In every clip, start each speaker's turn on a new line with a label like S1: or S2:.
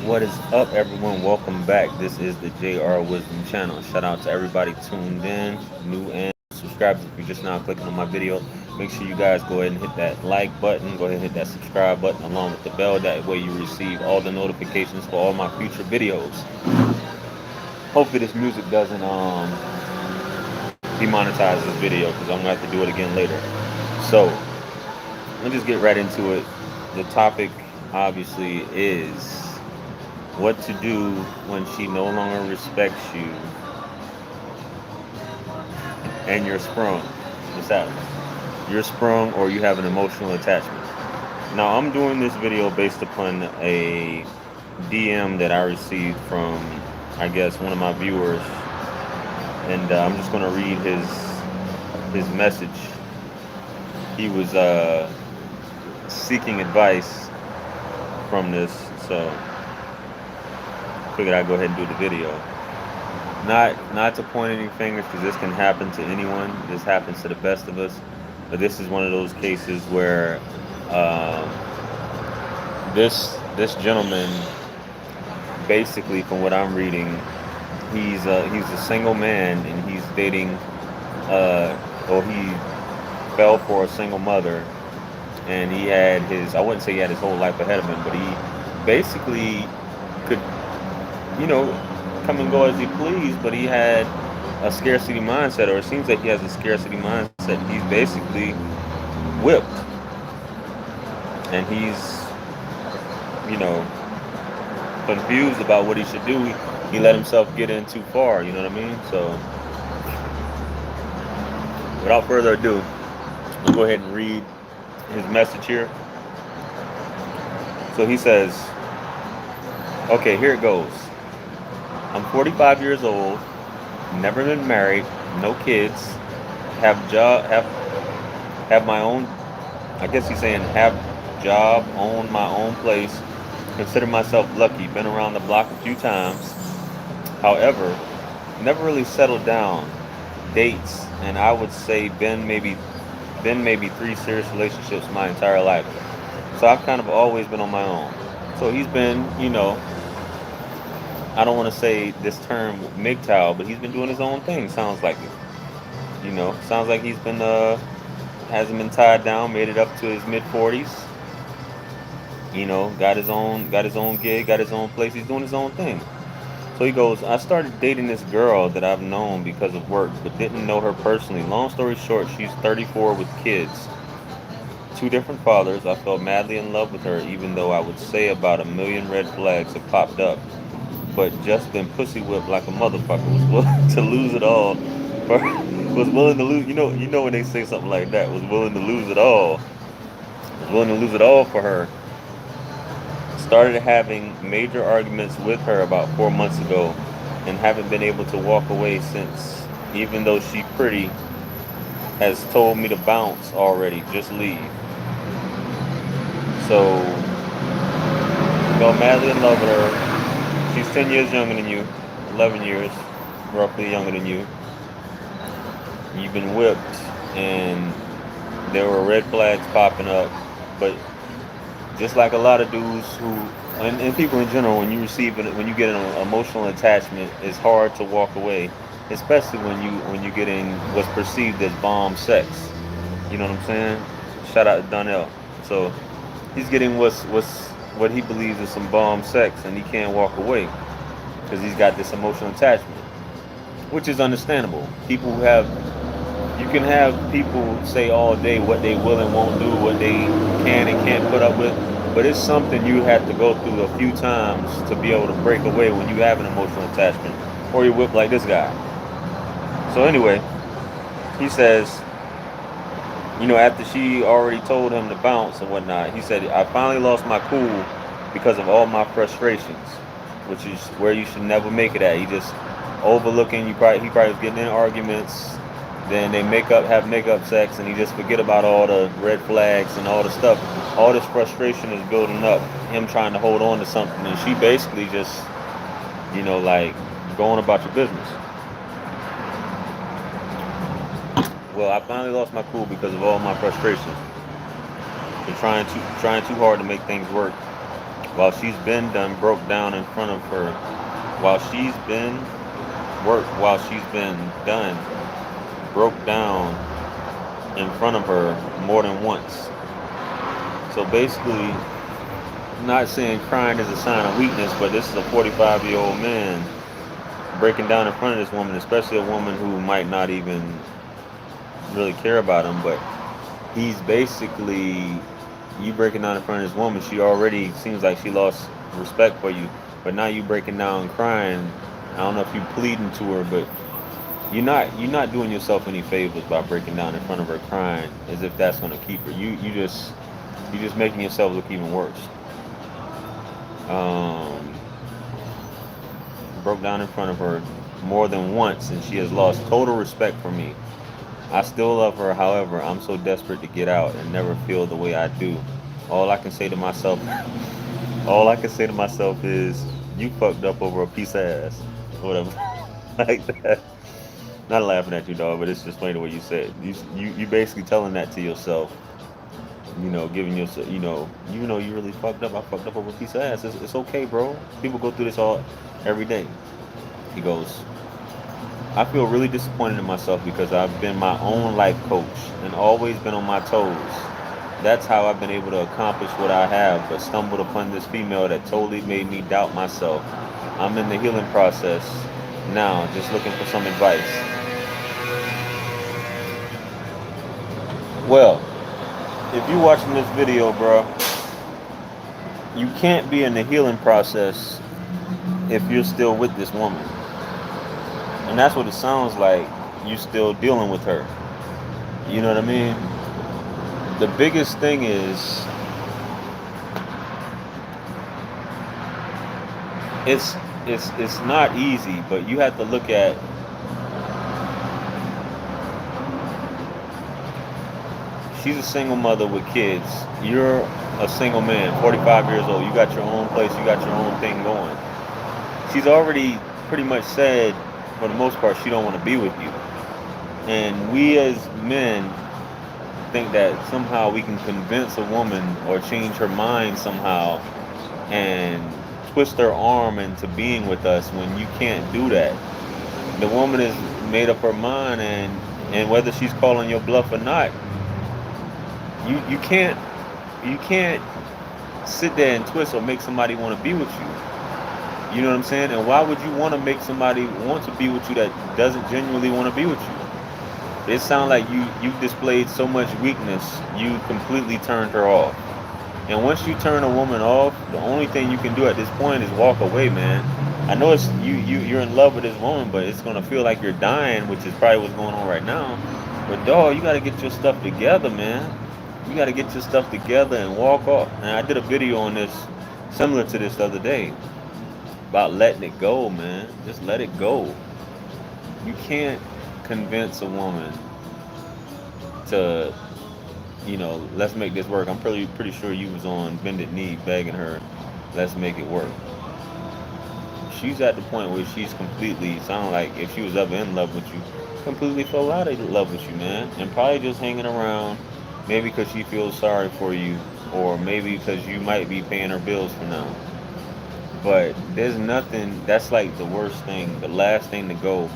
S1: What is up, everyone? Welcome back. This is the JR Wisdom channel. Shout out to everybody tuned in, new and subscribed. If you're just now clicking on my video, make sure you guys go ahead and hit that like button. Go ahead and hit that subscribe button along with the bell. That way, you receive all the notifications for all my future videos. Hopefully, this music doesn't demonetize this video because I'm gonna have to do it again later. So, let's just get right into it. The topic, obviously, is what to do when she no longer respects you and you're sprung. What's that? You're sprung or you have an emotional attachment. Now, I'm doing this video based upon a DM that I received from, I guess, one of my viewers, and I'm just going to read his message. He was seeking advice from this, so figured I'd go ahead and do the video. Not to point any fingers because this can happen to anyone. This happens to the best of us. But this is one of those cases where um, this gentleman, basically, from what I'm reading, he's a single man and he's dating, or he fell for a single mother, and he had his, I wouldn't say he had his whole life ahead of him, but he basically could, you know, come and go as he pleased, but he had a scarcity mindset, or it seems like he has a scarcity mindset. He's basically whipped, and he's, you know, confused about what he should do. He let himself get in too far, you know what I mean? So, without further ado, I'll go ahead and read his message here. So he says, okay, here it goes. I'm 45 years old, never been married, no kids, have my own, I guess he's saying have job, own my own place, consider myself lucky, been around the block a few times. However, never really settled down, dates, and I would say been maybe three serious relationships my entire life. So I've kind of always been on my own. So he's been, I don't want to say this term MGTOW, but he's been doing his own thing. Sounds like it. Sounds like he's been hasn't been tied down, made it up to his mid 40s. Got his own gig, got his own place. He's doing his own thing. So he goes, I started dating this girl that I've known because of work, but didn't know her personally. Long story short, she's 34 with kids. Two different fathers. I fell madly in love with her, even though I would say about a million red flags have popped up. But just been pussy whipped like a motherfucker. Was willing to lose it all. For, was willing to lose. You know when they say something like that. Was willing to lose it all. Was willing to lose it all for her. Started having major arguments with her about 4 months ago, and haven't been able to walk away since. Even though she pretty, has told me to bounce already. Just leave. So fell madly in love with her. She's 10 years younger than you, 11 years, roughly younger than you. You've been whipped, and there were red flags popping up. But just like a lot of dudes who, and people in general, when you get an emotional attachment, it's hard to walk away, especially when you're getting what's perceived as bomb sex. You know what I'm saying? Shout out to Donnell. So he's getting what he believes is some bomb sex, and he can't walk away because he's got this emotional attachment, which is understandable. You can have people say all day what they will and won't do, what they can and can't put up with, but it's something you have to go through a few times to be able to break away when you have an emotional attachment, or you're whipped like this guy. So anyway, he says, after she already told him to bounce and whatnot, he said, I finally lost my cool because of all my frustrations, which is where you should never make it at. He just overlooking he probably was getting in arguments, then they have makeup sex, and he just forget about all the red flags and all the stuff. All this frustration is building up, him trying to hold on to something, and she basically just, like, going about your business. Well, I finally lost my cool because of all my frustrations. Been trying too hard to make things work. while she's been done, broke down in front of her, while she's been while she's been done, broke down in front of her more than once. So basically, I'm not saying crying is a sign of weakness, but this is a 45-year-old man breaking down in front of this woman, especially a woman who might not even really care about him, but he's basically, you breaking down in front of this woman, she already seems like she lost respect for you, but now you breaking down crying. I don't know if you pleading to her, but you're not doing yourself any favors by breaking down in front of her crying as if that's gonna keep her. You just making yourself look even worse. Um, broke down in front of her more than once, and she has lost total respect for me. I still love her, however, I'm so desperate to get out and never feel the way I do. All I can say to myself, all I can say to myself is, you fucked up over a piece of ass, or whatever, like that. Not laughing at you, dog, but it's just funny the way you said. You basically telling that to yourself. Giving yourself, you really fucked up. I fucked up over a piece of ass. It's okay, bro. People go through this all every day. He goes, I feel really disappointed in myself because I've been my own life coach and always been on my toes. That's how I've been able to accomplish what I have, but stumbled upon this female that totally made me doubt myself. I'm in the healing process now, just looking for some advice. Well, if you're watching this video, bro, you can't be in the healing process if you're still with this woman. And that's what it sounds like. You're still dealing with her. You know what I mean? The biggest thing is it's not easy, but you have to look at, she's a single mother with kids. You're a single man, 45 years old. You got your own place, you got your own thing going. She's already pretty much said, for the most part, she don't want to be with you. And we as men think that somehow we can convince a woman or change her mind somehow and twist her arm into being with us when you can't do that. The woman has made up her mind, and whether she's calling your bluff or not, you can't sit there and twist or make somebody want to be with you. You know what I'm saying? And why would you want to make somebody want to be with you that doesn't genuinely want to be with you? It sounds like you've displayed so much weakness, you completely turned her off. And once you turn a woman off, the only thing you can do at this point is walk away, man. I know it's you're in love with this woman, but it's gonna feel like you're dying, which is probably what's going on right now. But dog, you gotta get your stuff together, man. You gotta get your stuff together and walk off. And I did a video on this similar to this the other day about letting it go, man. Just let it go. You can't convince a woman to, let's make this work. I'm pretty sure you was on bended knee begging her, let's make it work. She's at the point where she's completely, sound like if she was ever in love with you, completely fell out of love with you, man. And probably just hanging around, maybe because she feels sorry for you, or maybe because you might be paying her bills for now. But there's nothing, that's like the worst thing, the last thing to go.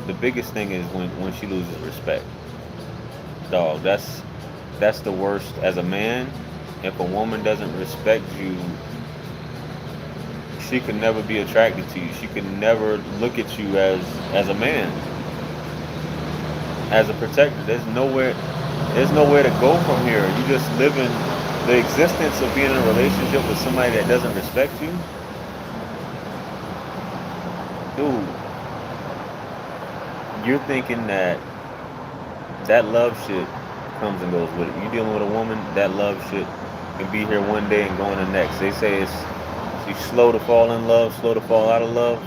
S1: The biggest thing is when she loses respect. Dog, that's the worst. As a man, if a woman doesn't respect you, she could never be attracted to you. She could never look at you as a man, as a protector. There's nowhere to go from here. You just live in the existence of being in a relationship with somebody that doesn't respect you. Dude, you're thinking that love shit comes and goes with it. You dealing with a woman, that love shit can be here one day and going the next. They say she's slow to fall in love, slow to fall out of love.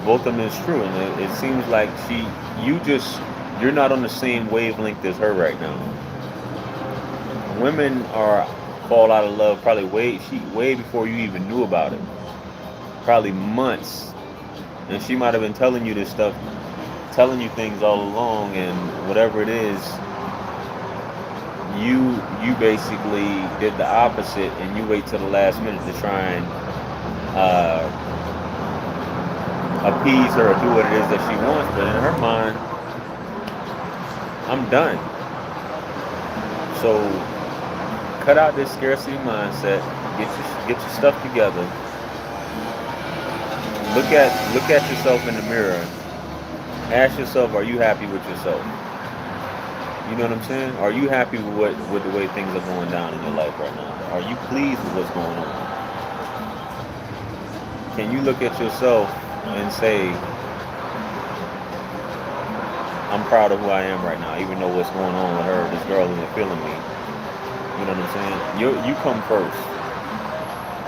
S1: Both of them is true, and it seems like you're not on the same wavelength as her right now. Women are fall out of love probably way before you even knew about it. Probably months, and she might have been telling you this stuff, telling you things all along, and whatever it is, you basically did the opposite, and you wait till the last minute to try and uh, appease her or do what it is that she wants. But in her mind, I'm done. So cut out this scarcity mindset. Get your stuff together. Look at yourself in the mirror. Ask yourself, are you happy with yourself? You know what I'm saying? Are you happy with the way things are going down in your life right now? Are you pleased with what's going on? Can you look at yourself and say, I'm proud of who I am right now, even though what's going on with her, this girl isn't feeling me. You know what I'm saying? You come first,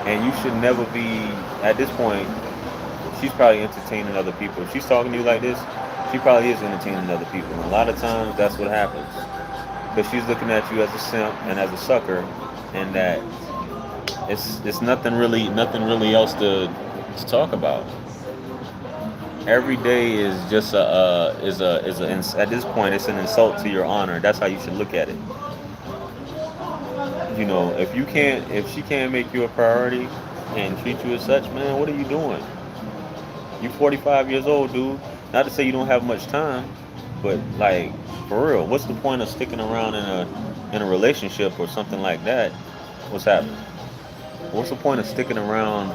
S1: and you should never be at this point. She's probably entertaining other people. If she's talking to you like this, she probably is entertaining other people. And a lot of times, that's what happens because she's looking at you as a simp and as a sucker, and that it's nothing really else to talk about. Every day is just at this point it's an insult to your honor. That's how you should look at it. If she can't make you a priority and treat you as such, man, what are you doing? You're 45 years old, dude. Not to say you don't have much time, but like for real, what's the point of sticking around in a relationship or something like that? What's happening? What's the point of sticking around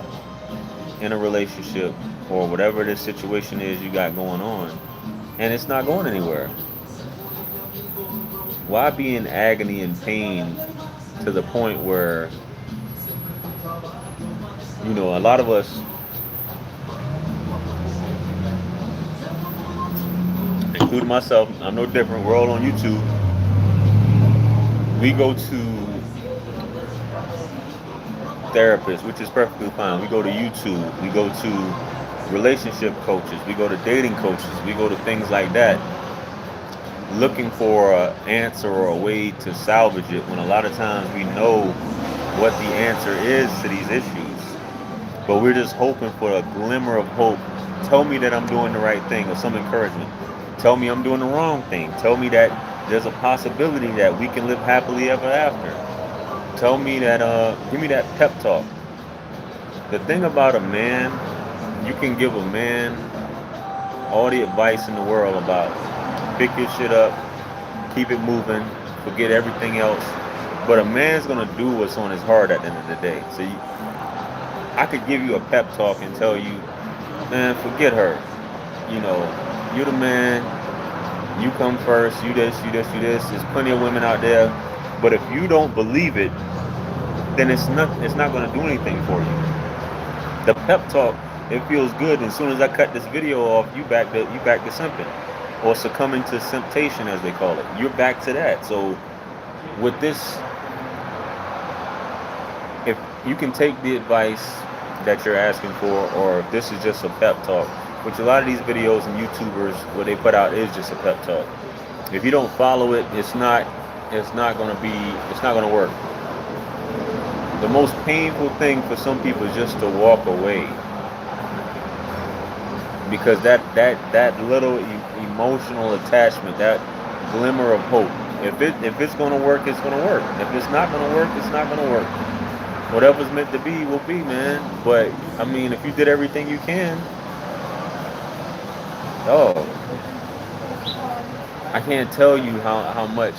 S1: in a relationship or whatever this situation is you got going on and it's not going anywhere? Why be in agony and pain to the point where, a lot of us, including myself, I'm no different, we're all on YouTube. We go to therapists, which is perfectly fine. We go to YouTube, we go to relationship coaches, we go to dating coaches, we go to things like that, looking for an answer or a way to salvage it when a lot of times we know what the answer is to these issues. But we're just hoping for a glimmer of hope. Tell me that I'm doing the right thing or some encouragement. Tell me I'm doing the wrong thing. Tell me that there's a possibility that we can live happily ever after. Tell me that, give me that pep talk. The thing about a man, you can give a man all the advice in the world about pick your shit up, keep it moving, forget everything else. But a man's gonna do what's on his heart at the end of the day. So I could give you a pep talk and tell you, man, forget her. You know, you're the man. You come first. You this, you this, you this. There's plenty of women out there. But if you don't believe it, then it's not gonna do anything for you. The pep talk, it feels good. And as soon as I cut this video off, you back to simping or succumbing to temptation, as they call it. You're back to that. So with this, if you can take the advice that you're asking for, or if this is just a pep talk, which a lot of these videos and YouTubers what they put out is just a pep talk. If you don't follow it, it's not gonna work. The most painful thing for some people is just to walk away, because that little emotional attachment, that glimmer of hope. If it's gonna work, it's gonna work. If it's not gonna work, it's not gonna work. Whatever's meant to be will be, man. But I mean, if you did everything you can, oh, I can't tell you how much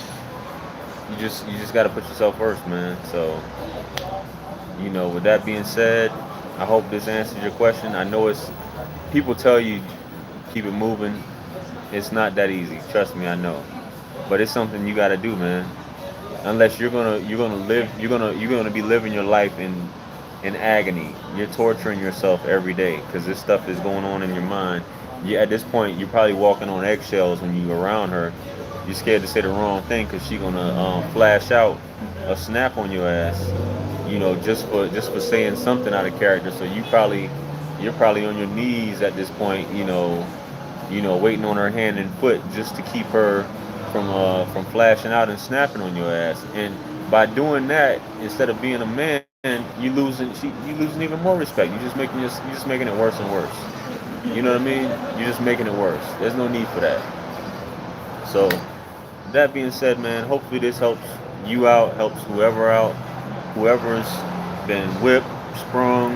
S1: you just got to put yourself first, man. So with that being said, I hope this answers your question. I know it's people tell you keep it moving. It's not that easy. Trust me, I know. But it's something you got to do, man. Unless you're gonna be living your life in agony. You're torturing yourself every day because this stuff is going on in your mind. At this point, you're probably walking on eggshells when you're around her. You're scared to say the wrong thing because she's gonna flash out a snap on your ass. Just for saying something out of character. So you're probably on your knees at this point. Waiting on her hand and foot just to keep her from flashing out and snapping on your ass. And by doing that, instead of being a man, you losing even more respect. You're just making it worse and worse. You know what I mean? You're just making it worse. There's no need for that. So that being said, man, hopefully this helps you out, helps whoever out, whoever's been whipped, sprung,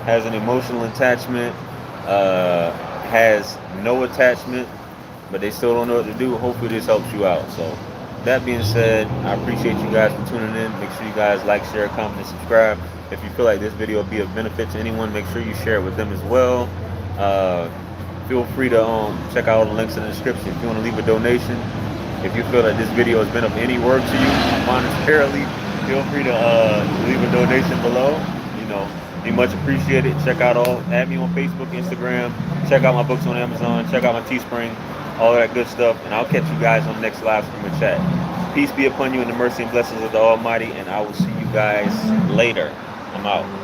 S1: has an emotional attachment, has no attachment, but they still don't know what to do. Hopefully this helps you out. So that being said, I appreciate you guys for tuning in. Make sure you guys like, share, comment, and subscribe. If you feel like this video will be of benefit to anyone, make sure you share it with them as well. Uh, Feel free to check out all the links in the description if you want to leave a donation. If you feel that this video has been of any work to you monetarily, feel free to leave a donation below. You know, be much appreciated. Check out add me on Facebook, Instagram. Check out my books on Amazon. Check out my Teespring, all that good stuff. And I'll catch you guys on the next live stream and chat. Peace be upon you in the mercy and blessings of the Almighty, and I will see you guys later. I'm out.